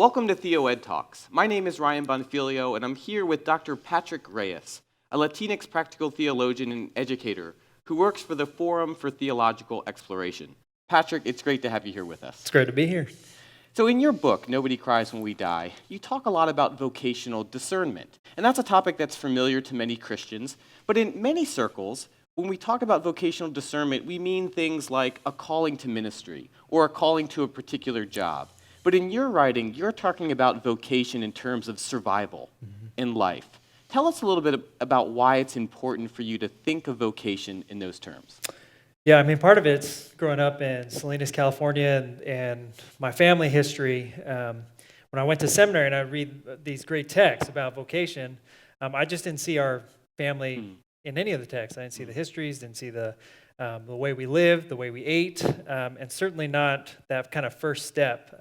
Welcome to TheoEd Talks. My name is Ryan Bonfilio, and I'm here with Dr. Patrick Reyes, a Latinx practical theologian and educator who works for the Forum for Theological Exploration. Patrick, it's great to have you here with us. It's great to be here. So in your book, Nobody Cries When We Die, you talk a lot about vocational discernment. And that's a topic that's familiar to many Christians. But in many circles, when we talk about vocational discernment, we mean things like a calling to ministry or a calling to a particular job. But in your writing, you're talking about vocation in terms of survival in life. Tell us a little bit about why it's important for you to think of vocation in those terms. Yeah, I mean, part of it's growing up in Salinas, California, and my family history. When I went to seminary and I read these great texts about vocation, I just didn't see our family in any of the texts. I didn't see the histories, didn't see the way we lived, the way we ate, and certainly not that kind of first step,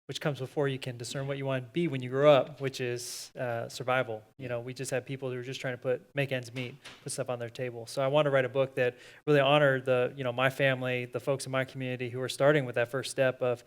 which comes before you can discern what you want to be when you grow up, which is survival. You know, we just had people who were just trying to make ends meet, put stuff on their table. So I want to write a book that really honored my family, the folks in my community who are starting with that first step of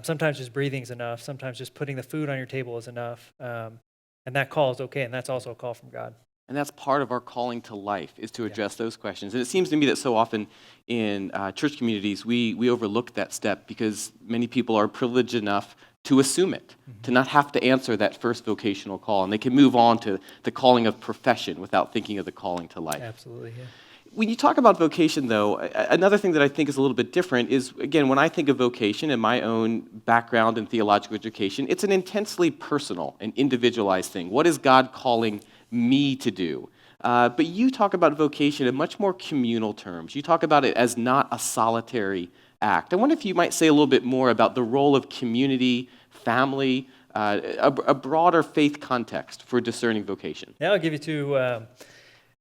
sometimes just breathing is enough, sometimes just putting the food on your table is enough, and that call is okay, and that's also a call from God. And that's part of our calling to life, is to address those questions. And it seems to me that so often in church communities, we overlook that step because many people are privileged enough to assume it, to not have to answer that first vocational call. And they can move on to the calling of profession without thinking of the calling to life. Absolutely, yeah. When you talk about vocation, though, another thing that I think is a little bit different is, again, when I think of vocation and my own background in theological education, it's an intensely personal and individualized thing. What is God calling me to do? But you talk about vocation in much more communal terms. You talk about it as not a solitary act. I wonder if you might say a little bit more about the role of community, family, a broader faith context for discerning vocation. Yeah, I'll give you two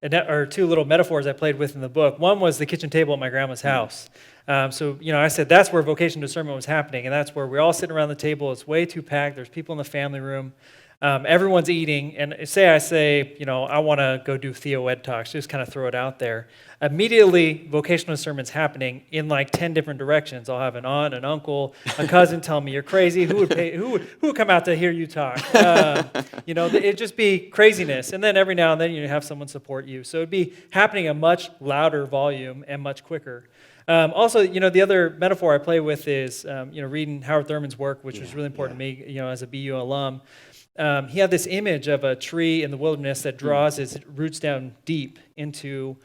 little metaphors I played with in the book. One was the kitchen table at my grandma's house. So, I said that's where vocation discernment was happening, and that's where we're all sitting around the table. It's way too packed. There's people in the family room. Everyone's eating, and I say, I want to go do TheoEd talks, just kind of throw it out there. Immediately, vocational discernment's happening in like 10 different directions. I'll have an aunt, an uncle, a cousin tell me you're crazy. Who would come out to hear you talk? It'd just be craziness. And then every now and then you have someone support you. So it'd be happening at a much louder volume and much quicker. Also, the other metaphor I play with is, reading Howard Thurman's work, which was really important to me, as a BU alum. He had this image of a tree in the wilderness that draws its roots down deep into,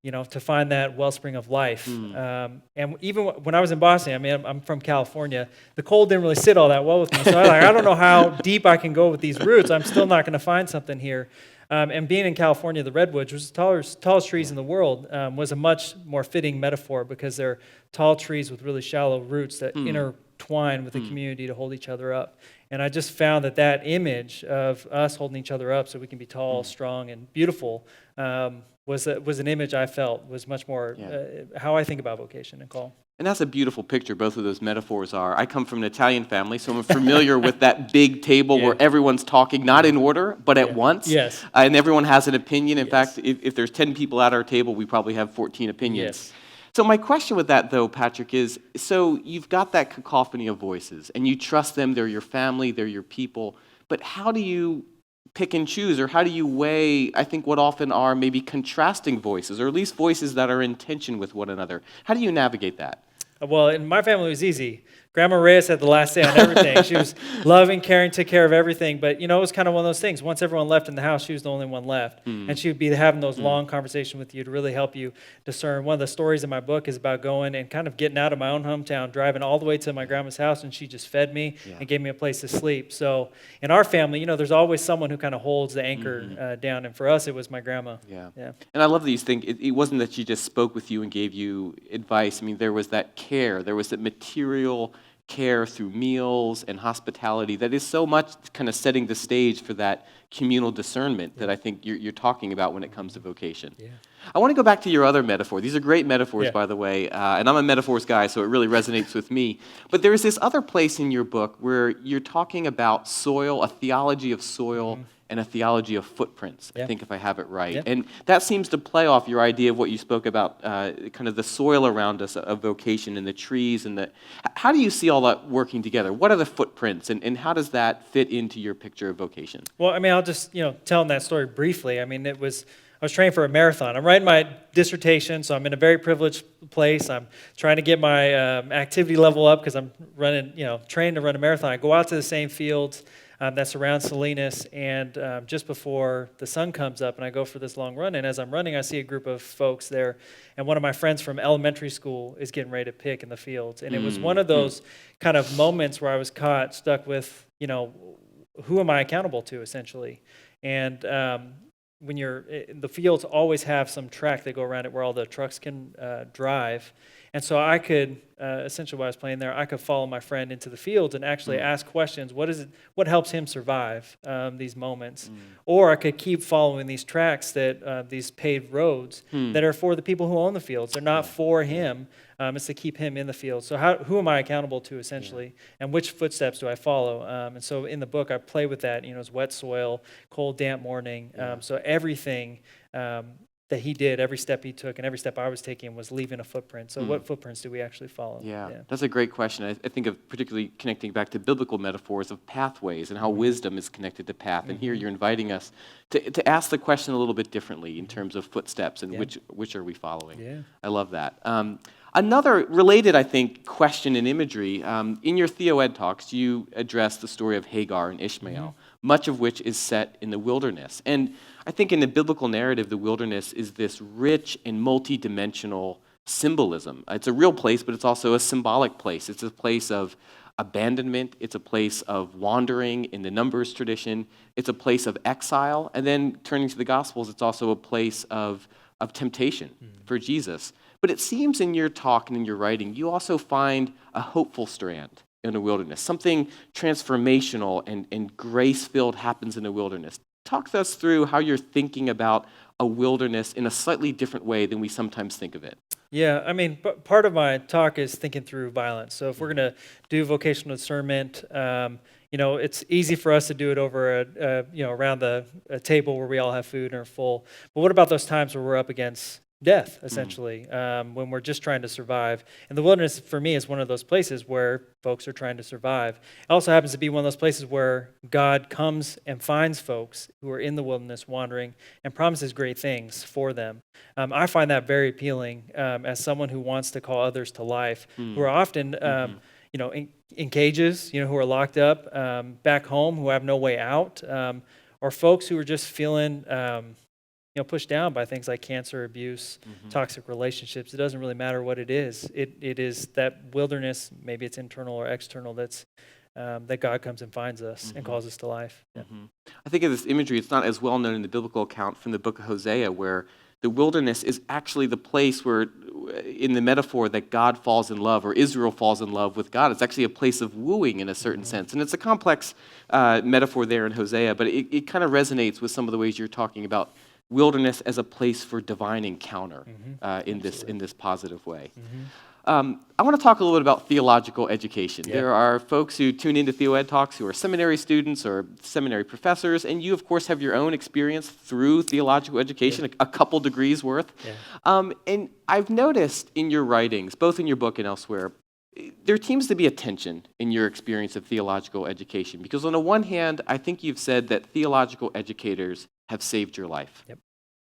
to find that wellspring of life. And even when I was in Boston, I'm from California, the cold didn't really sit all that well with me. So I don't know how deep I can go with these roots. I'm still not going to find something here. And being in California, the redwoods, which is the tallest trees in the world, was a much more fitting metaphor because they're tall trees with really shallow roots that intertwine with the community to hold each other up. And I just found that image of us holding each other up so we can be tall, strong, and beautiful was an image I felt was much more how I think about vocation and call. And that's a beautiful picture, both of those metaphors are. I come from an Italian family, so I'm familiar with that big table where everyone's talking, not in order, but at once. Yes. And everyone has an opinion. In fact, if there's 10 people at our table, we probably have 14 opinions. Yes. So my question with that, though, Patrick, is, so you've got that cacophony of voices, and you trust them, they're your family, they're your people, but how do you pick and choose, or how do you weigh, I think, what often are maybe contrasting voices, or at least voices that are in tension with one another? How do you navigate that? Well, in my family, it was easy. Grandma Reyes had the last say on everything. She was loving, caring, took care of everything. But, it was kind of one of those things. Once everyone left in the house, she was the only one left. And she would be having those long conversations with you to really help you discern. One of the stories in my book is about going and kind of getting out of my own hometown, driving all the way to my grandma's house, and she just fed me and gave me a place to sleep. So in our family, there's always someone who kind of holds the anchor down. And for us, it was my grandma. Yeah. And I love that you think it wasn't that she just spoke with you and gave you advice. There was that care. There was that material care through meals and hospitality that is so much kind of setting the stage for that communal discernment that I think you're talking about when it comes to vocation. Yeah. I want to go back to your other metaphor. These are great metaphors, by the way, and I'm a metaphors guy, so it really resonates with me. But there is this other place in your book where you're talking about soil, a theology of soil and a theology of footprints, I Yeah. think, if I have it right. Yeah. And that seems to play off your idea of what you spoke about, kind of the soil around us of vocation and the trees and the. How do you see all that working together? What are the footprints, and how does that fit into your picture of vocation? Well, I mean, I'll just, tell them that story briefly. I mean, I was training for a marathon. I'm writing my dissertation, so I'm in a very privileged place. I'm trying to get my activity level up because I'm running, trained to run a marathon. I go out to the same fields that surround Salinas, and just before the sun comes up, and I go for this long run, and as I'm running, I see a group of folks there, and one of my friends from elementary school is getting ready to pick in the fields. And it was one of those kind of moments where I was stuck with, who am I accountable to, essentially? And when the fields always have some track that go around it where all the trucks can drive. And so I could, essentially while I was playing there, I could follow my friend into the fields and actually ask questions. What helps him survive these moments? Or I could keep following these tracks these paved roads that are for the people who own the fields. They're not for him. It's to keep him in the field. So who am I accountable to, essentially? And which footsteps do I follow? And so in the book, I play with that. It's wet soil, cold, damp morning. So everything that he did, every step he took, and every step I was taking was leaving a footprint. So what footprints do we actually follow? Yeah, that's a great question. I think of particularly connecting back to biblical metaphors of pathways and how wisdom is connected to path. And here you're inviting us to ask the question a little bit differently in terms of footsteps and which are we following. Yeah. I love that. Another related, I think, question and imagery, in your TheoEd talks, you address the story of Hagar and Ishmael, much of which is set in the wilderness. And I think in the biblical narrative, the wilderness is this rich and multi-dimensional symbolism. It's a real place, but it's also a symbolic place. It's a place of abandonment. It's a place of wandering in the Numbers tradition. It's a place of exile. And then turning to the Gospels, it's also a place of temptation for Jesus. But it seems in your talk and in your writing, you also find a hopeful strand in the wilderness. Something transformational and grace-filled happens in the wilderness. Talk to us through how you're thinking about a wilderness in a slightly different way than we sometimes think of it. Yeah, I mean, part of my talk is thinking through violence. So if we're going to do vocational discernment, it's easy for us to do it over around a table where we all have food and are full. But what about those times where we're up against death, essentially, when we're just trying to survive? And the wilderness, for me, is one of those places where folks are trying to survive. It also happens to be one of those places where God comes and finds folks who are in the wilderness wandering and promises great things for them. I find that very appealing as someone who wants to call others to life, who are often, in cages, who are locked up back home, who have no way out, or folks who are just feeling pushed down by things like cancer, abuse, toxic relationships. It doesn't really matter what it is. It is that wilderness, maybe it's internal or external, that God comes and finds us and calls us to life. Yeah. I think of this imagery, it's not as well known in the biblical account from the book of Hosea, where the wilderness is actually the place where, in the metaphor, that God falls in love, or Israel falls in love with God. It's actually a place of wooing in a certain sense. And it's a complex metaphor there in Hosea, but it kind of resonates with some of the ways you're talking about wilderness as a place for divine encounter in this positive way. I want to talk a little bit about theological education. Yeah. There are folks who tune into TheoEd Talks who are seminary students or seminary professors, and you, of course, have your own experience through theological education, a couple degrees worth. Yeah. And I've noticed in your writings, both in your book and elsewhere, there seems to be a tension in your experience of theological education, because on the one hand, I think you've said that theological educators have saved your life. Yep.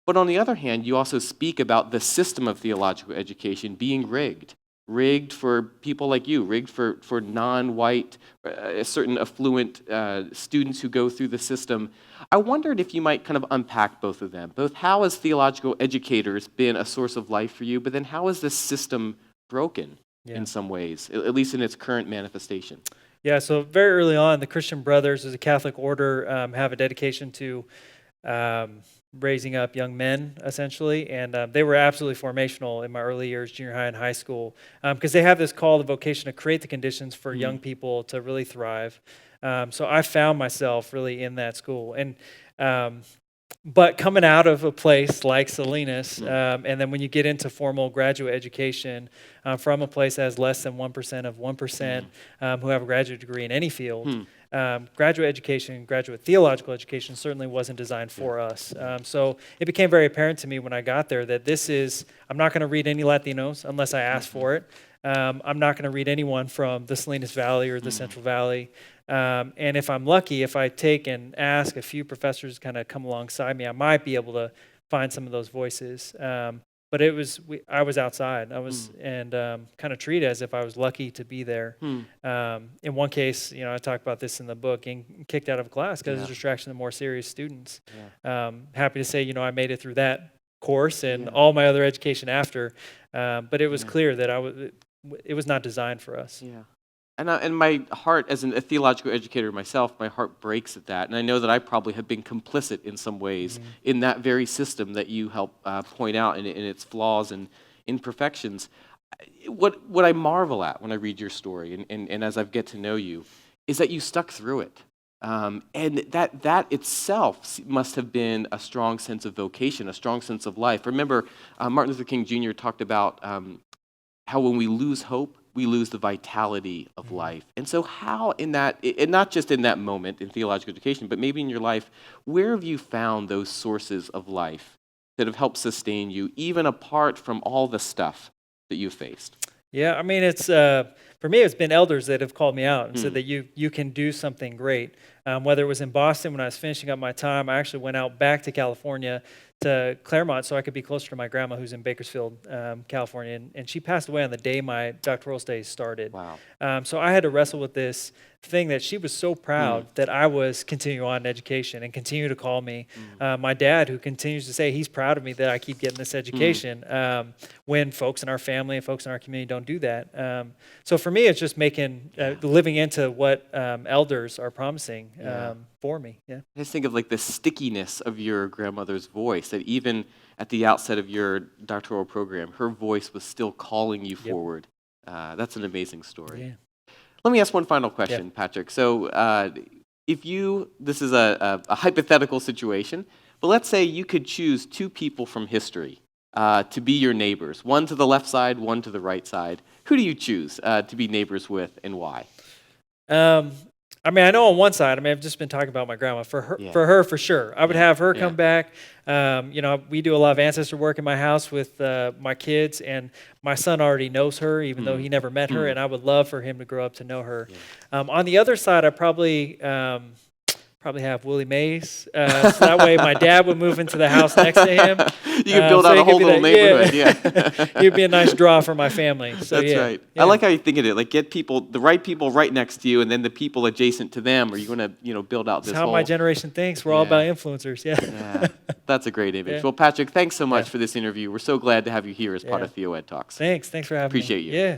But on the other hand, you also speak about the system of theological education being rigged for people like you, rigged for non-white, certain affluent students who go through the system. I wondered if you might kind of unpack both of them. Both how has theological educators been a source of life for you, but then how is this system broken in some ways, at least in its current manifestation? Yeah, so very early on, the Christian Brothers, as a Catholic order, have a dedication to raising up young men, essentially, and they were absolutely formational in my early years, junior high and high school, because they have this call, the vocation, to create the conditions for young people to really thrive. So I found myself really in that school, and but coming out of a place like Salinas, and then when you get into formal graduate education from a place that has less than 1% of 1% who have a graduate degree in any field, graduate education, graduate theological education certainly wasn't designed for us. So it became very apparent to me when I got there that I'm not going to read any Latinos unless I ask for it. I'm not going to read anyone from the Salinas Valley or the Central Valley. And if I'm lucky, if I take and ask a few professors to kind of come alongside me, I might be able to find some of those voices. But I was outside. I was and kind of treated as if I was lucky to be there. In one case, I talk about this in the book, getting kicked out of class because of distraction of more serious students. Happy to say, I made it through that course and all my other education after. But it was clear that it was not designed for us. Yeah. And my heart, as a theological educator myself, my heart breaks at that. And I know that I probably have been complicit in some ways in that very system that you help point out in its flaws and imperfections. What I marvel at when I read your story and as I get to know you is that you stuck through it. And that itself must have been a strong sense of vocation, a strong sense of life. Remember, Martin Luther King Jr. talked about how when we lose hope, we lose the vitality of life. And so how in that, and not just in that moment in theological education, but maybe in your life, where have you found those sources of life that have helped sustain you, even apart from all the stuff that you faced? Yeah, I mean, it's for me, it's been elders that have called me out and said that you can do something great. Whether it was in Boston when I was finishing up my time, I actually went out back to California to Claremont so I could be closer to my grandma who's in Bakersfield, California, and she passed away on the day my doctoral studies started. Wow. So I had to wrestle with this thing that she was so proud that I was continuing on in education and continue to call me. My dad, who continues to say he's proud of me that I keep getting this education when folks in our family and folks in our community don't do that. So for me, it's just living into what elders are promising for me. Yeah. I just think of like the stickiness of your grandmother's voice, that even at the outset of your doctoral program, her voice was still calling you forward. That's an amazing story. Yeah. Let me ask one final question, Patrick. So this is a hypothetical situation, but let's say you could choose two people from history to be your neighbors, one to the left side, one to the right side. Who do you choose to be neighbors with and why? I mean, I know on one side, I've just been talking about my grandma. For her, for sure. I would have her come back. We do a lot of ancestor work in my house with my kids, and my son already knows her, even though he never met her, and I would love for him to grow up to know her. On the other side, I probably have Willie Mays. So that way my dad would move into the house next to him. You could build out a whole little neighborhood. He'd be a nice draw for my family. So, That's right. Yeah. I like how you think of it. Like get the right people right next to you, and then the people adjacent to them. Are you going to build out this That's how my generation thinks. We're all about influencers. Yeah. That's a great image. Well, Patrick, thanks so much for this interview. We're so glad to have you here as part of TheoEd Talks. Thanks for having me. Appreciate you. Yeah.